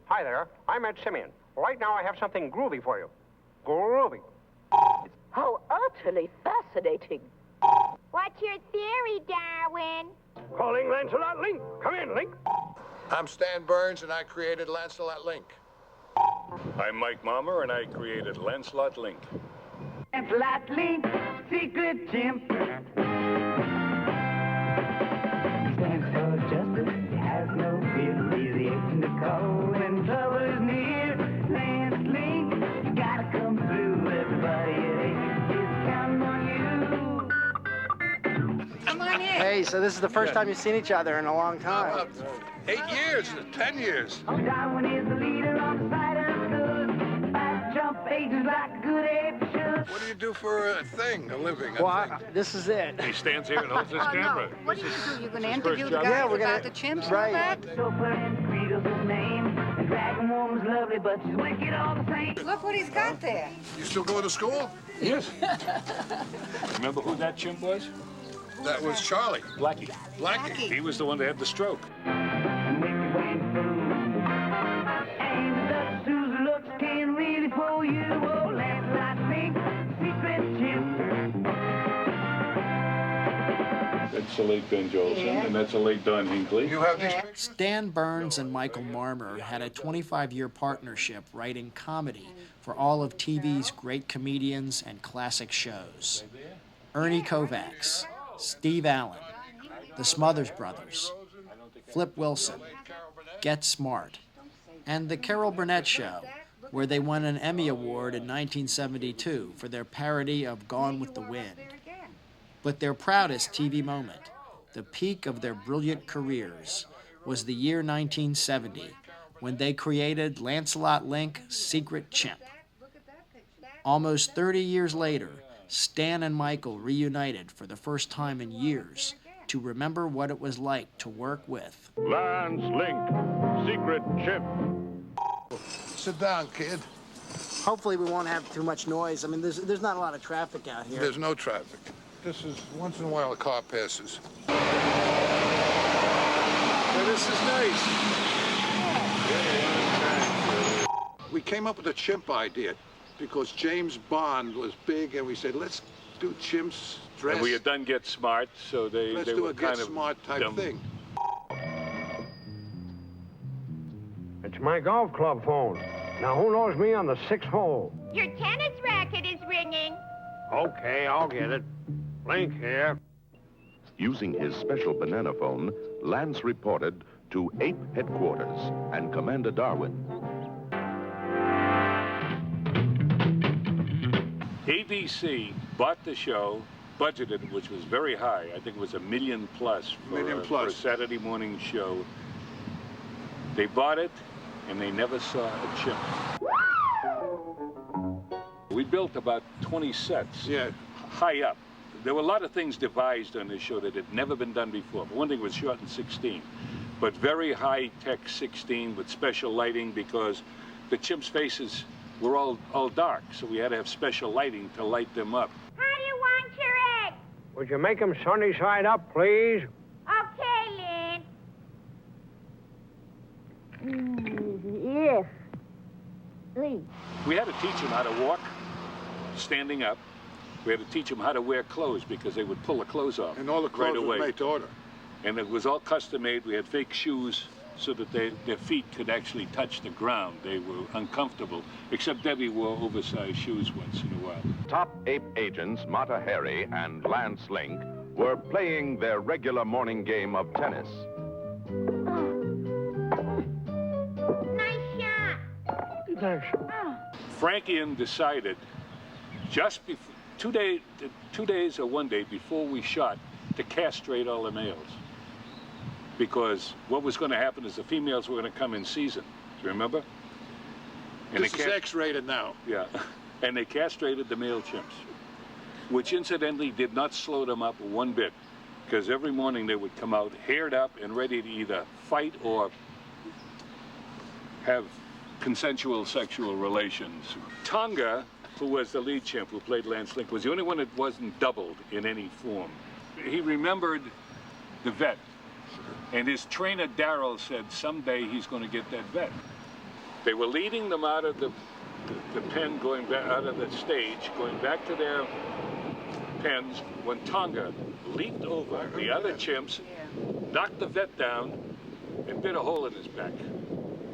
Hi there, I'm Ed Simeon. Right now I have something groovy for you. Groovy. How utterly fascinating. What's your theory, Darwin? Calling LANCELOT LINK. Come in, Link. I'm Stan Burns, and I created LANCELOT LINK. I'm Mike Marmer, and I created LANCELOT LINK. LANCELOT LINK, secret chimp. Stands for justice, he has no fear. He's the agent of call when trouble is near. Lance Link, you gotta come through. Everybody at Ace is counting on you. Come on in. Hey, so this is the first time you've seen each other in a long time. About 8 years, 10 years. Darwin is the leader on the side of good. Fast jump agents like a good ape should. What do you do for a living? Well, this is it. He stands here and holds his camera. No. What do you do? You're going to His interview first the job. guys Yeah, we're about gonna- the chimps right. and all that? Soper and Creedle's his name. The dragon woman's lovely, but she's wicked all the same. Look what he's got there. You still going to school? Yes. Remember who that chimp was? That was Charlie. Blackie. Blackie. He was the one that had the stroke. And wicked went through. And the Susan looks can really pull you. Oh, LANCELOT LINK, secret chimp. That's the late Ben Jolson, and that's the late Don Hinckley. You have these pictures? Stan Burns and Michael Marmer had a 25-year partnership writing comedy for all of TV's great comedians and classic shows. Ernie Kovacs, Steve Allen, the Smothers Brothers, Flip Wilson, Get Smart, and The Carol Burnett Show, where they won an Emmy Award in 1972 for their parody of Gone with the Wind. But their proudest TV moment, the peak of their brilliant careers, was the year 1970, when they created LANCELOT LINK Secret Chimp. Almost 30 years later, Stan and Michael reunited for the first time in years to remember what it was like to work with Lance Link, Secret Chimp. Sit down, kid. Hopefully we won't have too much noise. I mean, there's not a lot of traffic out here. There's no traffic. This is, once in a while, a car passes. Yeah, this is nice. We came up with a chimp idea because James Bond was big, and we said, let's do chimps dressed. And we had done Get Smart, so they Let's they do were a kind Get of Smart type dumb. thing. It's my golf club phone. Now, who knows me on the 6th hole? Your tennis racket is ringing. Okay, I'll get it. Link here. Using his special banana phone, Lance reported to Ape Headquarters and Commander Darwin. ABC bought the show, budgeted, which was very high. I think it was $1 million plus for a Saturday morning show. They bought it, and they never saw a chimp. We built about 20 sets, high up. There were a lot of things devised on this show that had never been done before. One thing was shot in 16, but very high-tech 16 with special lighting because the chimps' faces were all dark, so we had to have special lighting to light them up. How do you want your egg? Would you make them sunny side up, please? Okay, Lynn. Yes. Please. We had to teach them how to walk standing up. We had to teach them how to wear clothes because they would pull the clothes off And all the clothes right away. were made to order. And it was all custom made. We had fake shoes so that their feet could actually touch the ground. They were uncomfortable, except Debbie wore oversized shoes once in a while. Top Ape agents Mata Hari and Lance Link were playing their regular morning game of tennis. Nice shot. Thanks. Frankian decided just before, 2 days or 1 day before we shot, to castrate all the males. Because what was going to happen is the females were going to come in season. Do you remember? And This is X-rated now. Yeah, and they castrated the male chimps, which incidentally did not slow them up one bit, because every morning they would come out haired up and ready to either fight or have consensual sexual relations. Tonga, who was the lead chimp who played Lance Link, was the only one that wasn't doubled in any form. He remembered the vet, and his trainer Darryl said someday he's going to get that vet. They were leading them out of the pen, going back out of the stage, going back to their pens, when Tonga leaped over the other chimps, knocked the vet down, and bit a hole in his back.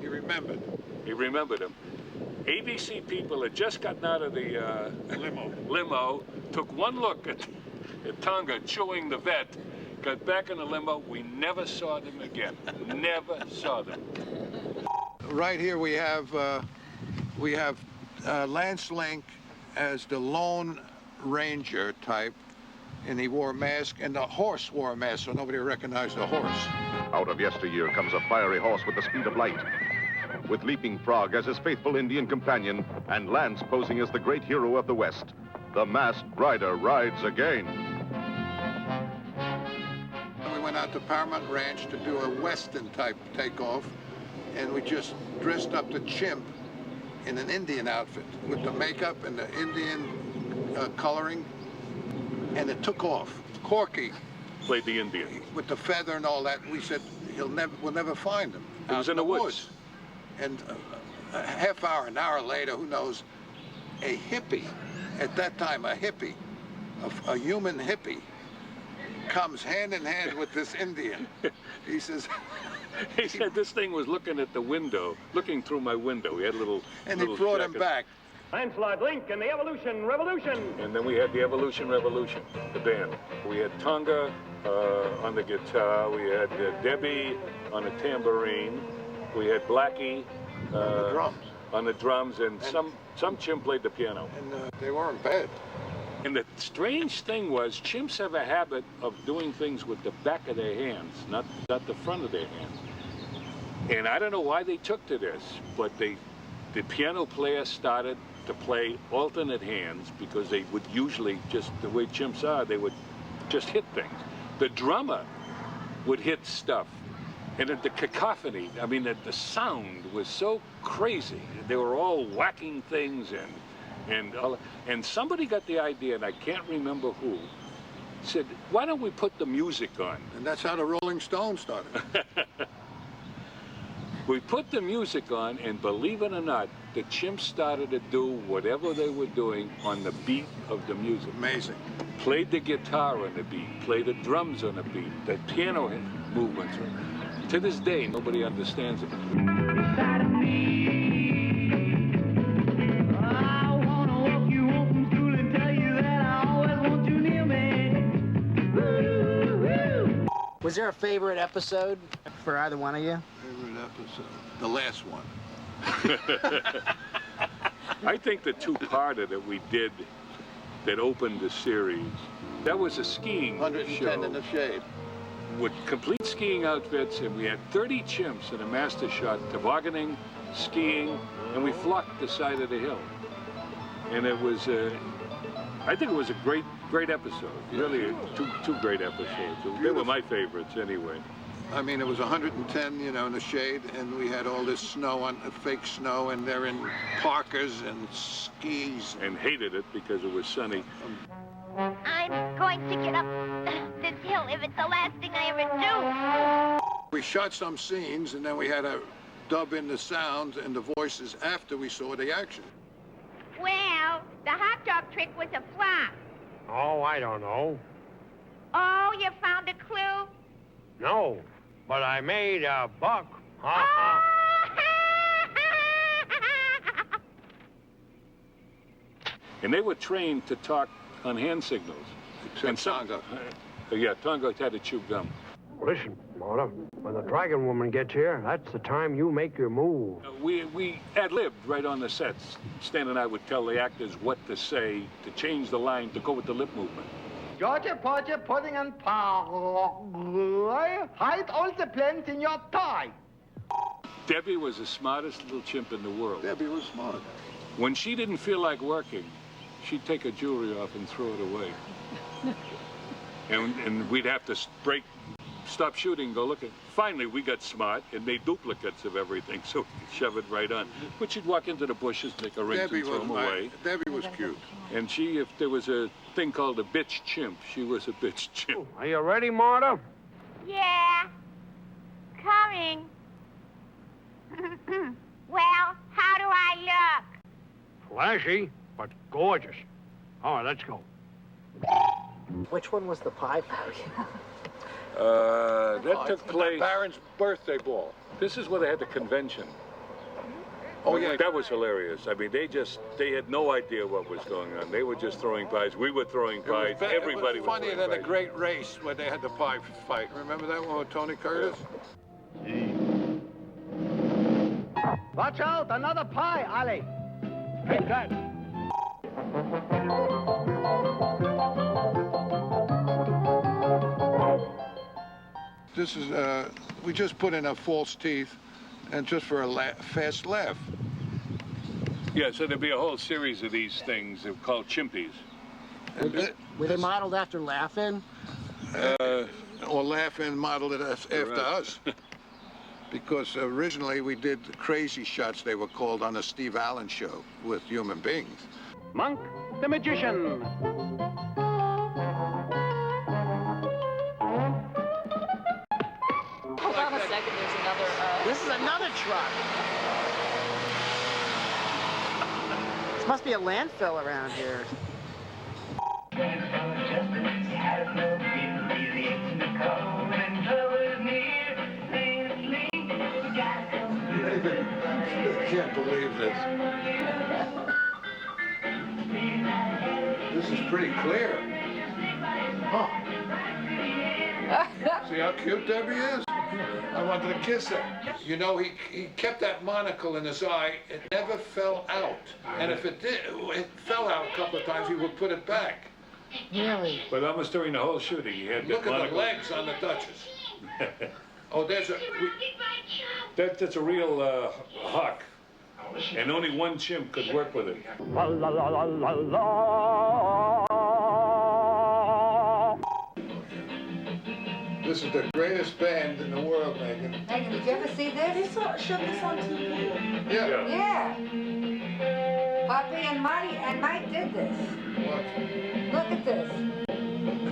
He remembered. He remembered him. ABC people had just gotten out of the limo, took one look at Tonga chewing the vet, got back in the limo. We never saw them again. Never saw them. Right here we have Lance Link as the Lone Ranger type, and he wore a mask, and the horse wore a mask, so nobody recognized the horse. Out of yesteryear comes a fiery horse with the speed of light, with Leaping Frog as his faithful Indian companion, and Lance posing as the great hero of the West. The masked rider rides again. We went out to Paramount Ranch to do a Western type takeoff, and we just dressed up the Chimp in an Indian outfit with the makeup and the Indian coloring, and it took off. Corky played the Indian with the feather and all that. We said we'll never find him. He was in the woods. And a half hour, an hour later, who knows, a hippie, at that time a hippie, a human hippie, comes hand in hand with this Indian. He says, he said this thing was looking at the window, looking through my window. He had a little, and he brought him back. LANCELOT LINK and the Evolution Revolution. And then we had the Evolution Revolution, the band. We had Tonga on the guitar. We had Debbie on the tambourine. We had Blackie on the drums, and some chimp played the piano. And they weren't bad. And the strange thing was, chimps have a habit of doing things with the back of their hands, not the front of their hands. And I don't know why they took to this, but the piano player started to play alternate hands because they would usually, just the way chimps are, they would just hit things. The drummer would hit stuff. And the cacophony, I mean, the sound was so crazy. They were all whacking things, and somebody got the idea, and I can't remember who, said, why don't we put the music on? And that's how the Rolling Stones started. We put the music on, and believe it or not, the chimps started to do whatever they were doing on the beat of the music. Amazing. Played the guitar on the beat, played the drums on the beat, the piano movements. To this day, nobody understands it. Inside of me, I wanna walk you home from school and tell you that I always want you near me. Woo-hoo. Was there a favorite episode for either one of you? Favorite episode? The last one. I think the two-parter that we did that opened the series, that was a skiing 110 show in the shade. with complete skiing outfits, and we had 30 chimps in a master shot, tobogganing, skiing, and we flocked the side of the hill. And it was, I think it was a great episode. Really, two great episodes. They were my favorites anyway. I mean, it was 110, you know, in the shade, and we had all this snow, fake snow, and they're in parkas and skis. And hated it because it was sunny. I'm going to get up this hill if it's the last thing I ever do. We shot some scenes, and then we had to dub in the sounds and the voices after we saw the action. Well, the hot dog trick was a flop. Oh, I don't know. Oh, you found a clue? No, but I made a buck. And they were trained to talk on hand signals. Except Tonga. Yeah, Tonga had to chew gum. Listen, Mona, when the dragon woman gets here, that's the time you make your move. We ad-libbed right on the sets. Stan and I would tell the actors what to say, to change the line, to go with the lip movement. Georgia, Portia, pudding and pie. Hide all the plants in your tie. Debbie was the smartest little chimp in the world. Debbie was smart. When she didn't feel like working, she'd take her jewelry off and throw it away. and we'd have to stop shooting and go look at it. Finally, we got smart and made duplicates of everything, so we could shove it right on. But she'd walk into the bushes, take her rings and throw them away. Debbie was cute. And she, if there was a thing called a bitch chimp, she was a bitch chimp. Are you ready, Marta? Yeah. Coming. Well, Flashy, but gorgeous. All right, let's go. Which one was the pie? That took place. Baron's birthday ball. This is where they had the convention. Oh, yeah. That was hilarious. I mean, they had no idea what was going on. They were just throwing pies. We were throwing pies. Everybody it was funnier throwing than pies. a great race where they had the pie fight. Remember that one with Tony Curtis? Watch out, another pie, Ali. Take that. This is, we just put in a false teeth and just for a fast laugh. Yeah, so there'd be a whole series of these things called chimpies. Were they modeled after Laugh-In? Or Laugh-In modeled it after us. Because originally we did crazy shots, they were called, on the Steve Allen show with human beings. Monk the Magician. Hold on a second, there's another, This is another truck. This must be a landfill around here. I can't believe this. This is pretty clear. Huh. See how cute Debbie is? I wanted to kiss her. You know, he kept that monocle in his eye. It never fell out. And if it did, it fell out a couple of times, he would put it back. Really? But almost during the whole shooting, he had Look that at the monocle. legs on the Duchess. Oh, there's a... That's a real hawk. And only one chimp could work with it. La la la la la la. This is the greatest band in the world, Megan. Megan, did you ever see this? They showed this on TV. Yeah. Yeah. Poppy and Marty and Mike did this. What? Look at this.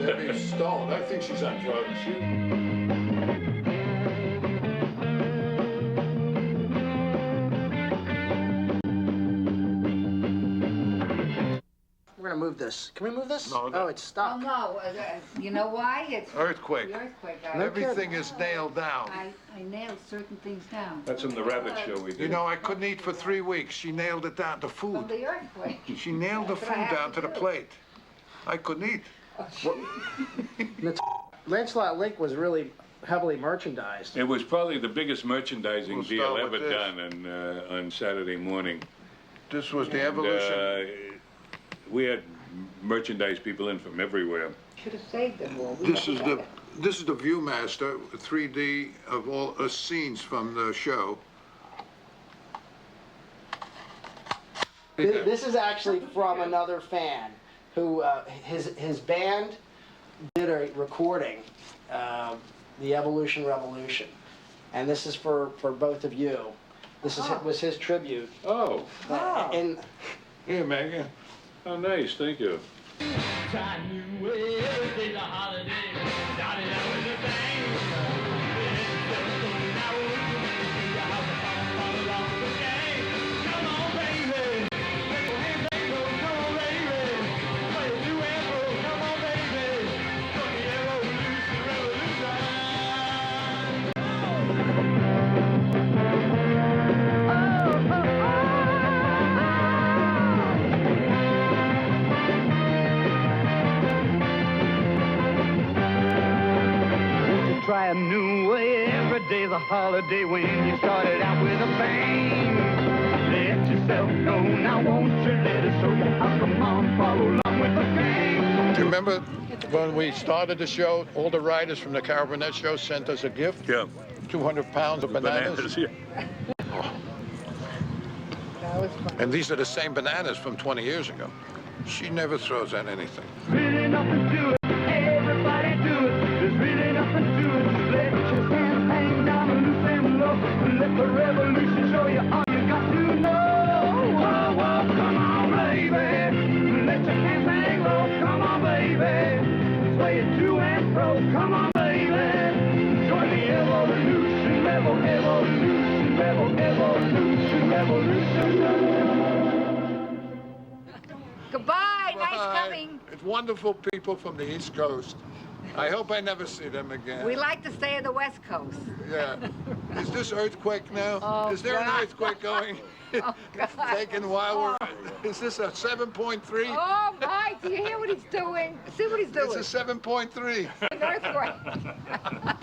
Debbie stoned. I think she's on drugs. We're gonna move this. Can we move this? No, Oh, it's Oh, stuck. no. You know why? It's Earthquake. the earthquake. Everything is nailed down. I nailed certain things down. That's from the rabbit show we did. You know, I couldn't eat for 3 weeks. She nailed it down to From food. the earthquake. She nailed the That's what I food have down to the do. plate. I couldn't eat. LANCELOT LINK was really heavily merchandised. It was probably the biggest merchandising We'll deal start ever with this. done on Saturday morning. This was the And, evolution. we had merchandise people in from everywhere. Should have saved them all. This is the Viewmaster 3D of all scenes from the show. This is actually from another fan who his band did a recording, The Evolution Revolution, and this is for both of you. This was his tribute. Oh, And Here, Megan. how nice, thank you. Try a new way, every day's a holiday when you started out with a bang. Let yourself go, now won't you let us show you how, come on, follow along with the gang. Do you remember when we started the show, all the writers from the Carabinet show sent us a gift? Yeah. 200 pounds of bananas. yeah. That was fun. And these are the same bananas from 20 years ago. She never throws out anything. Really nothing to it, everybody do it. There's really nothing to it. Let your hands hang down and loose and low. Let the revolution show you all you got to know. Whoa, whoa, come on, baby. Let your hands hang low. Come on, baby. Sway it to and fro. Come on, baby. Join the evolution, evolution, evolution, evolution. Nice coming. It's wonderful people from the East Coast. I hope I never see them again. We like to stay on the West Coast. Yeah. Is this earthquake now? Oh, Is there God. an earthquake going? Oh, God. Taking while we're... Is this a 7.3? Oh, Mike, do you hear what he's doing? See what he's doing? It's a 7.3. An earthquake.